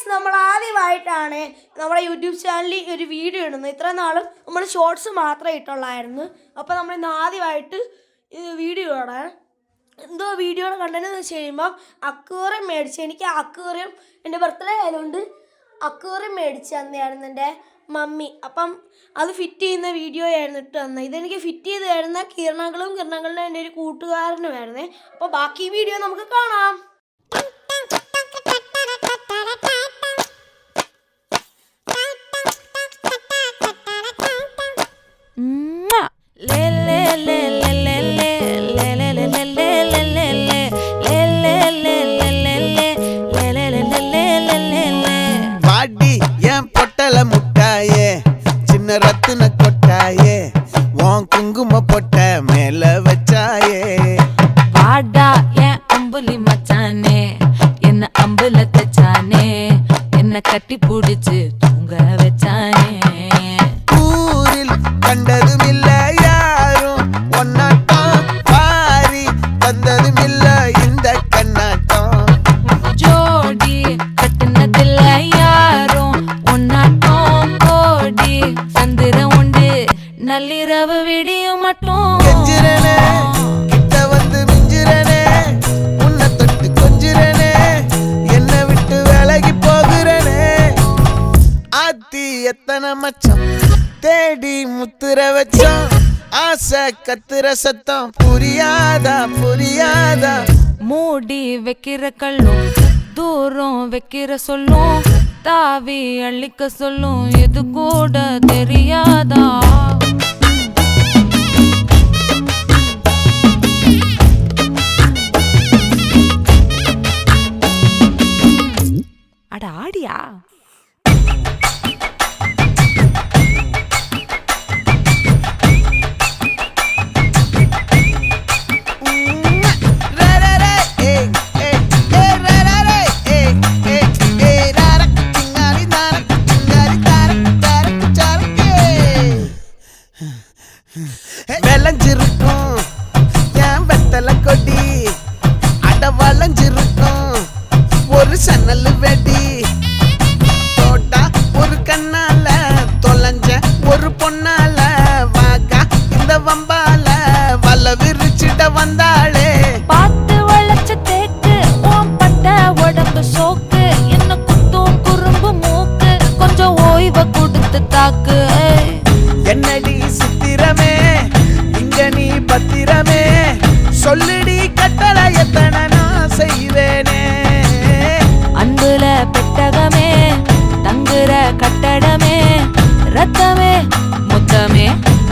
നമ്മൾ ആദ്യമായിട്ടാണ് നമ്മുടെ യൂട്യൂബ് ചാനലിൽ ഒരു വീഡിയോ ഇടുന്നത്. ഇത്ര നാളും നമ്മൾ ഷോർട്സ് മാത്രമേ ഇട്ടുള്ളായിരുന്നു. അപ്പോൾ നമ്മൾ ഇന്ന് ആദ്യമായിട്ട് വീഡിയോ ഇടാൻ എന്തോ വീഡിയോയുടെ കണ്ടന്റ് എന്ന് വെച്ച് കഴിയുമ്പം അക്വേറിയം മേടിച്ച്, എനിക്ക് അക്വേറിയം എൻ്റെ ബർത്ത്ഡേ ആയതുകൊണ്ട് അക്വേറിയം മേടിച്ച് തന്നെയായിരുന്നു എൻ്റെ മമ്മി. അപ്പം അത് ഫിറ്റ് ചെയ്യുന്ന വീഡിയോ ആയിരുന്നു ഇട്ട് തന്നത്. ഇതെനിക്ക് ഫിറ്റ് ചെയ്ത് തരുന്ന കിരണകളുടെ എൻ്റെ ഒരു കൂട്ടുകാരനുമായിരുന്നേ. അപ്പോൾ ബാക്കി വീഡിയോ നമുക്ക് കാണാം. ரத்தின கொட்டாயே உன் குங்கும பொட்ட மேல வச்சாயே பாடா என் அம்புலி மச்சானே என்ன அம்புல தச்சானே என்ன கட்டி புடிச்சு தூங்க வச்சானே ஊரில் கண்டதும் இல்ல யாரும் ஒன்னாட்டம் பாரி வந்ததும் இல்ல இந்த கண்ணாட்டம் ஜோடி கட்டினதில்ல யாரும் ஒன்னாட்டம் கோடி சந்திரம் உண்டு நள்ளிரவு விடியும் மட்டும் கெஞ்சிரனே கிட்ட வந்து மிஞ்சிரனே உன்னை தொட்டு கொஞ்சிரனே என்ன விட்டு விலகி போகிறனே ஆத்தி எத்தனை மச்சம் தேடி முத்துற வச்சோம் ஆசை கத்துற சத்தம் புரியாதா புரியாதா மூடி வைக்கிற கல்லும் தூரம் வைக்கிற சொல்லும் தாவி அள்ளிக்க சொல்லும் இது கூட தெரியாதா அட ஆடியா விளைஞ்சிருக்கும் என் வெத்தலை கொடி அட வளைஞ்சிருக்கும் ஒரு சன்னல் வெடி தோட்டா ஒரு கண்ணால தொலைஞ்ச ஒரு பொண்ணால வாக்கா இந்த வம்பால வல விரிச்சிட வந்தாளே பார்த்து வளைச்ச தேக்கு ஓம் பட்ட உடம்பு சோக்கு என்ன குத்தும் குறும்பு மூக்கு கொஞ்சம் ஓய்வை கொடுத்து தாக்கு என்னடி சித்திரமே இங்க நீ பத்திரமே சொல்லுடி கட்டளை எத்தனை நான் செய்வேனே அன்புல பெட்டகமே தங்குற கட்டடமே ரத்தமே முத்தமே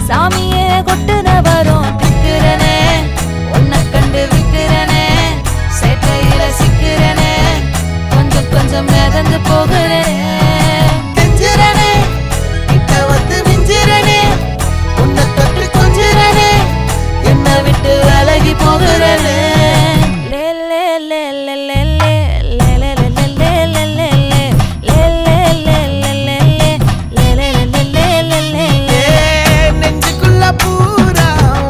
சாமியே கொட்டுன வரும் திக்கிறனே உன்னை கண்டு விக்கிறனே சேட்டையில சிக்கிறனே கொஞ்சம் கொஞ்சம் மிதந்து போகிறேன் கெஞ்சிரனே கிட்ட வந்து மிஞ்சிரனே உன்னை தொட்டு கொஞ்சிரனே என்ன விட்டு விலகி போகிறனே லே லே லே லே லே லே நெஞ்சுக்குள்ள பூரா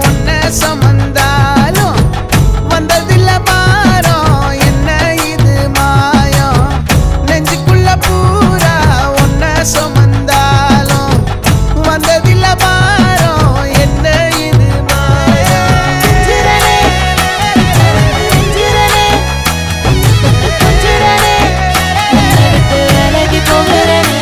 உன்னை சுமந்தாலும் வந்ததில்ல பாரம் என்ன இது மாயம் நெஞ்சுக்குள்ள பூரா உன்னை சுமந்தாலும் வந்ததில்ல பாரம் என்ன இது மாயம் கொஞ்சிரனே கொஞ்சிரனே உன்னை விட்டு விலகி போகிறனே